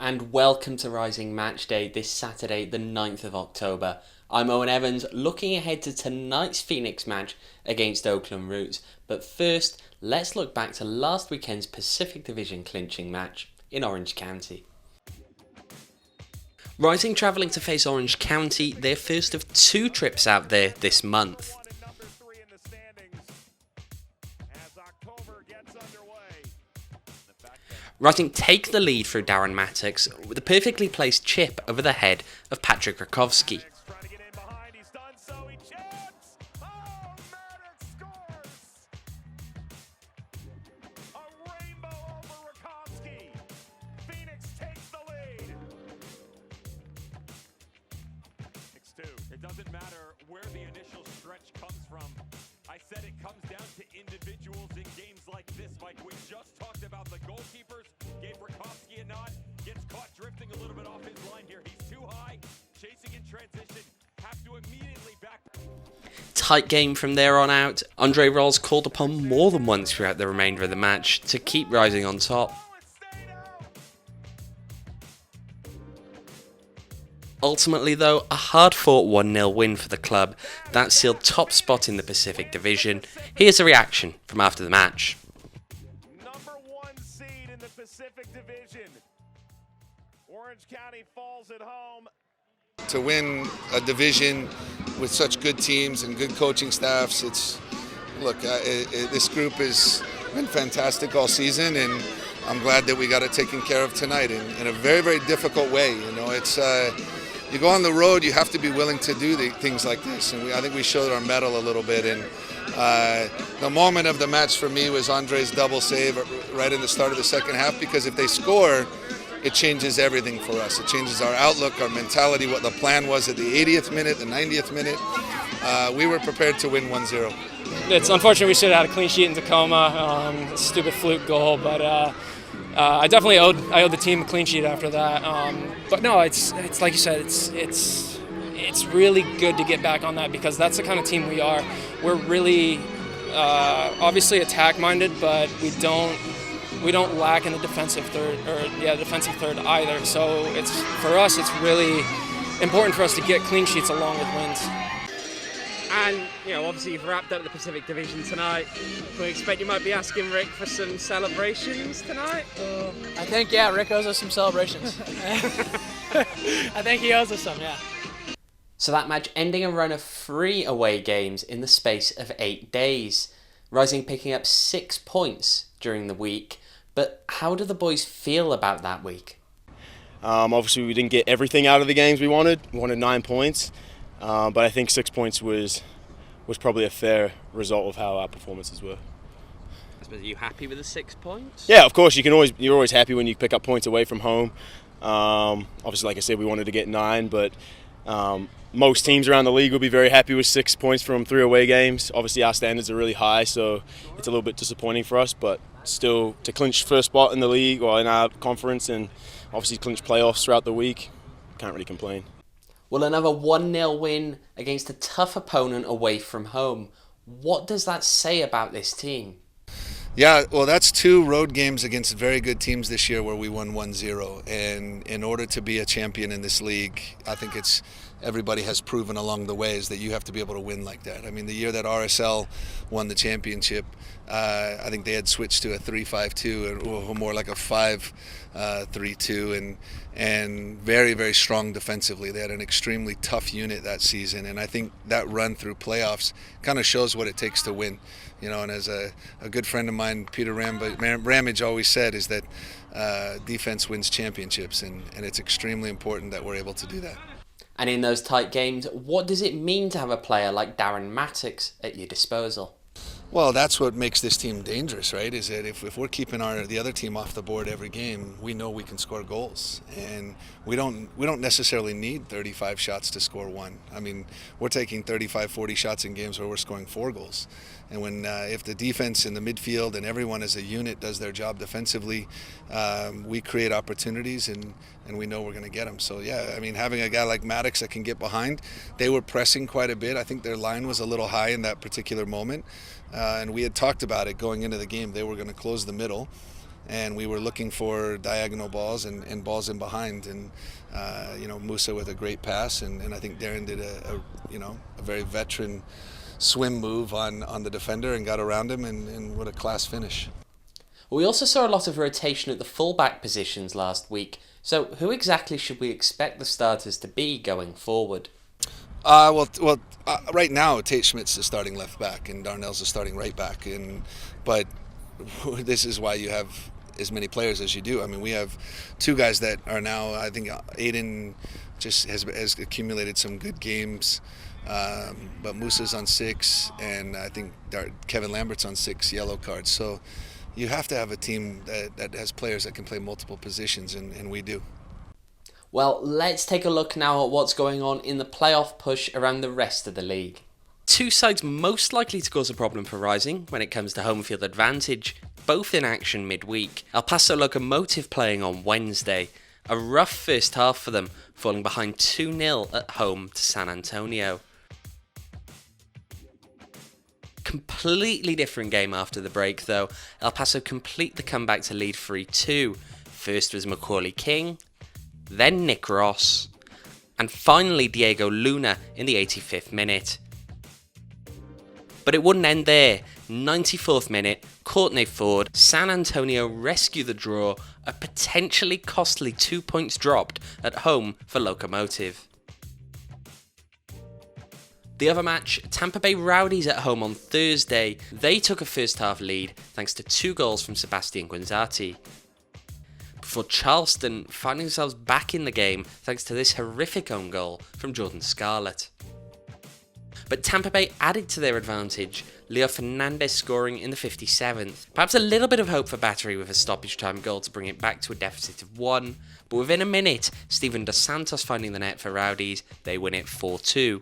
and welcome to Rising Match Day this Saturday, the 9th of October. I'm Owen Evans, looking ahead to tonight's Phoenix match against Oakland Roots. But first, let's look back to last weekend's Pacific Division clinching match in Orange County. Rising travelling to face Orange County, their first of two trips out there this month. Rising take the lead through Darren Mattox with a perfectly placed chip over the head of Patrick Rakowski. It doesn't matter where the initial stretch comes from. I said it comes down to individuals in games like this, Mike. We just talked about the goalkeepers. Gave Rakowski a nod. Gets caught drifting a little bit off his line here. He's too high. Chasing in transition. Have to immediately back. Tight game from there on out. Andre Rolls called upon more than once throughout the remainder of the match to keep Rising on top. Ultimately though, a hard-fought 1-0 win for the club that sealed top spot in the Pacific Division. Here's a reaction from after the match. Number 1 seed in the Pacific Division. Orange County falls at home. To win a division with such good teams and good coaching staffs, this group has been fantastic all season, and I'm glad that we got it taken care of tonight in a very, very difficult way. You know, you go on the road, you have to be willing to do things like this, and I think we showed our mettle a little bit. And the moment of the match for me was Andre's double save right in the start of the second half, because if they score, it changes everything for us. It changes our outlook, our mentality, what the plan was at the 80th minute, the 90th minute. We were prepared to win 1-0. It's unfortunate we should have had a clean sheet in Tacoma, stupid fluke goal, but I definitely owed the team a clean sheet after that. But no, it's like you said, it's really good to get back on that, because that's the kind of team we are. We're really obviously attack minded, but we don't lack in the defensive third either. So for us it's really important for us to get clean sheets along with wins. And, obviously you've wrapped up the Pacific Division tonight. We expect you might be asking Rick for some celebrations tonight? I think, Rick owes us some celebrations. I think he owes us some, yeah. So that match ending a run of 3 away games in the space of 8 days. Rising picking up 6 points during the week. But how do the boys feel about that week? Obviously we didn't get everything out of the games we wanted. We wanted 9 points. But I think 6 points was probably a fair result of how our performances were. I suppose, are you happy with the 6 points? Yeah, of course. You're always happy when you pick up points away from home. Obviously, like I said, we wanted to get 9, but most teams around the league will be very happy with 6 points from 3 away games. Obviously, our standards are really high, so it's a little bit disappointing for us. But still, to clinch first spot in the league or in our conference, and obviously clinch playoffs throughout the week, can't really complain. Well, another 1-0 win against a tough opponent away from home. What does that say about this team? Yeah, well, that's 2 road games against very good teams this year where we won 1-0. And in order to be a champion in this league, I think everybody has proven along the way is that you have to be able to win like that. I mean, the year that RSL won the championship, I think they had switched to a 3-5-2 or more like a 5-3-2, and very, very strong defensively. They had an extremely tough unit that season, and I think that run through playoffs kind of shows what it takes to win. And as a good friend of mine, Peter Ramage, always said is that defense wins championships, and it's extremely important that we're able to do that. And in those tight games, what does it mean to have a player like Darren Mattox at your disposal? Well, that's what makes this team dangerous, right? Is that if we're keeping the other team off the board every game, we know we can score goals, and we don't necessarily need 35 shots to score 1. I mean, we're taking 35, 40 shots in games where we're scoring 4 goals. And when if the defense and the midfield and everyone as a unit does their job defensively, we create opportunities, and we know we're going to get them. So yeah, I mean, having a guy like Mattox that can get behind, they were pressing quite a bit. I think their line was a little high in that particular moment, and we had talked about it going into the game. They were going to close the middle. and we were looking for diagonal balls and balls in behind, and Musa with a great pass, and I think Darren did a very veteran swim move on the defender and got around him, and what a class finish. We also saw a lot of rotation at the fullback positions last week, so who exactly should we expect the starters to be going forward? Right now Tate Schmidt's the starting left back and Darnell's the starting right back, but this is why you have as many players as you do. I mean, we have two guys that are now, I think Aiden just has accumulated some good games, but Musa's on 6, and I think Kevin Lambert's on 6 yellow cards. So you have to have a team that has players that can play multiple positions, and we do. Well, let's take a look now at what's going on in the playoff push around the rest of the league. Two sides most likely to cause a problem for Rising when it comes to home field advantage, both in action midweek. El Paso Locomotive playing on Wednesday. A rough first half for them, falling behind 2-0 at home to San Antonio. Completely different game after the break though. El Paso complete the comeback to lead 3-2. First was Macaulay King, then Nick Ross, and finally Diego Luna in the 85th minute. But it wouldn't end there. 94th minute, Courtney Ford, San Antonio rescue the draw, a potentially costly 2 points dropped at home for Locomotive. The other match, Tampa Bay Rowdies at home on Thursday. They took a first half lead thanks to 2 goals from Sebastian Guenzati, before Charleston finding themselves back in the game thanks to this horrific own goal from Jordan Scarlett. But Tampa Bay added to their advantage, Leo Fernandez scoring in the 57th. Perhaps a little bit of hope for Battery with a stoppage time goal to bring it back to a deficit of 1, but within a minute, Steven Dos Santos finding the net for Rowdies, they win it 4-2.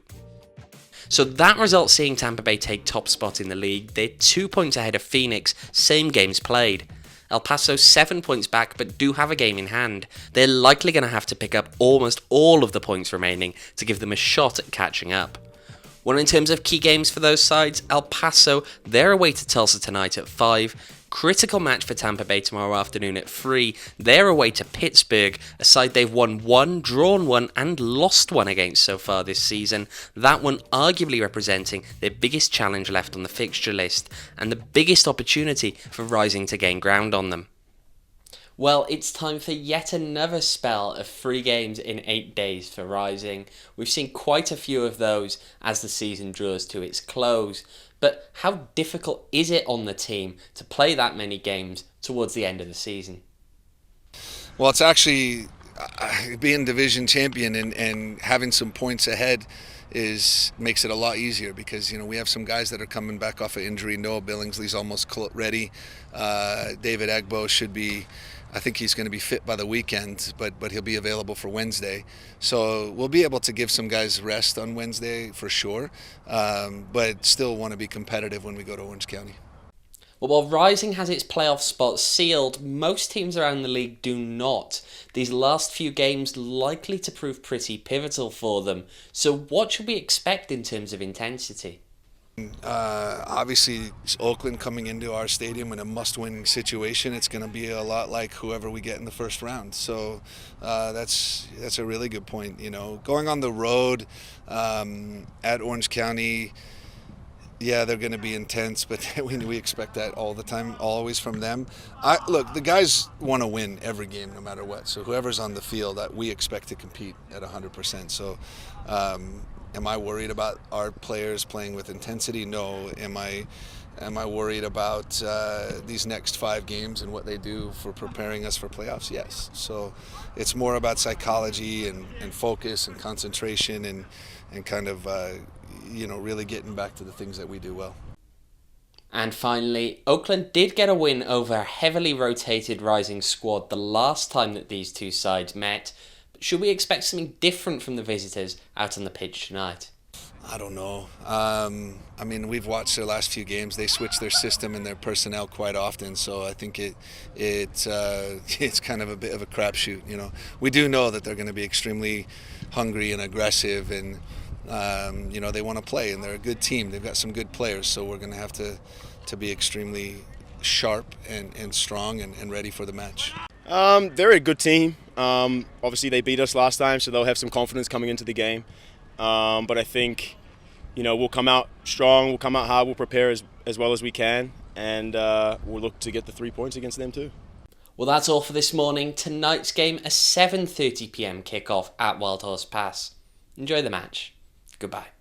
So that result seeing Tampa Bay take top spot in the league. They're 2 points ahead of Phoenix, same games played. El Paso 7 points back but do have a game in hand. They're likely going to have to pick up almost all of the points remaining to give them a shot at catching up. Well, in terms of key games for those sides, El Paso, they're away to Tulsa tonight at 5. Critical match for Tampa Bay tomorrow afternoon at 3. They're away to Pittsburgh, a side they've won 1, drawn 1 and lost 1 against so far this season. That one arguably representing their biggest challenge left on the fixture list and the biggest opportunity for Rising to gain ground on them. Well, it's time for yet another spell of 3 games in 8 days for Rising. We've seen quite a few of those as the season draws to its close. But how difficult is it on the team to play that many games towards the end of the season? Well, it's actually being division champion and having some points ahead makes it a lot easier because we have some guys that are coming back off of injury. Noah Billingsley's almost ready. David Agbo should be. I think he's going to be fit by the weekend, but he'll be available for Wednesday. So we'll be able to give some guys rest on Wednesday for sure, but still want to be competitive when we go to Orange County. Well, while Rising has its playoff spot sealed, most teams around the league do not. These last few games likely to prove pretty pivotal for them. So what should we expect in terms of intensity? Obviously, it's Oakland coming into our stadium in a must-win situation. It's going to be a lot like whoever we get in the first round. So that's a really good point. Going on the road at Orange County, yeah, they're going to be intense, but we expect that all the time, always from them. Look, the guys want to win every game, no matter what. So whoever's on the field, we expect to compete at 100%. So. Am I worried about our players playing with intensity? No. Am I worried about these next 5 games and what they do for preparing us for playoffs? Yes. So it's more about psychology and focus and concentration and kind of really getting back to the things that we do well. And finally, Oakland did get a win over a heavily rotated Rising squad the last time that these two sides met. Should we expect something different from the visitors out on the pitch tonight? I don't know. I mean, we've watched their last few games. They switch their system and their personnel quite often, so I think it's kind of a bit of a crapshoot. We do know that they're going to be extremely hungry and aggressive, and they want to play, and they're a good team. They've got some good players, so we're going to have to be extremely sharp and strong and ready for the match. They're a good team. Obviously, they beat us last time, so they'll have some confidence coming into the game. But I think, we'll come out strong, we'll come out hard, we'll prepare as well as we can, and we'll look to get the 3 points against them too. Well, that's all for this morning. Tonight's game, a 7:30 p.m. kickoff at Wild Horse Pass. Enjoy the match. Goodbye.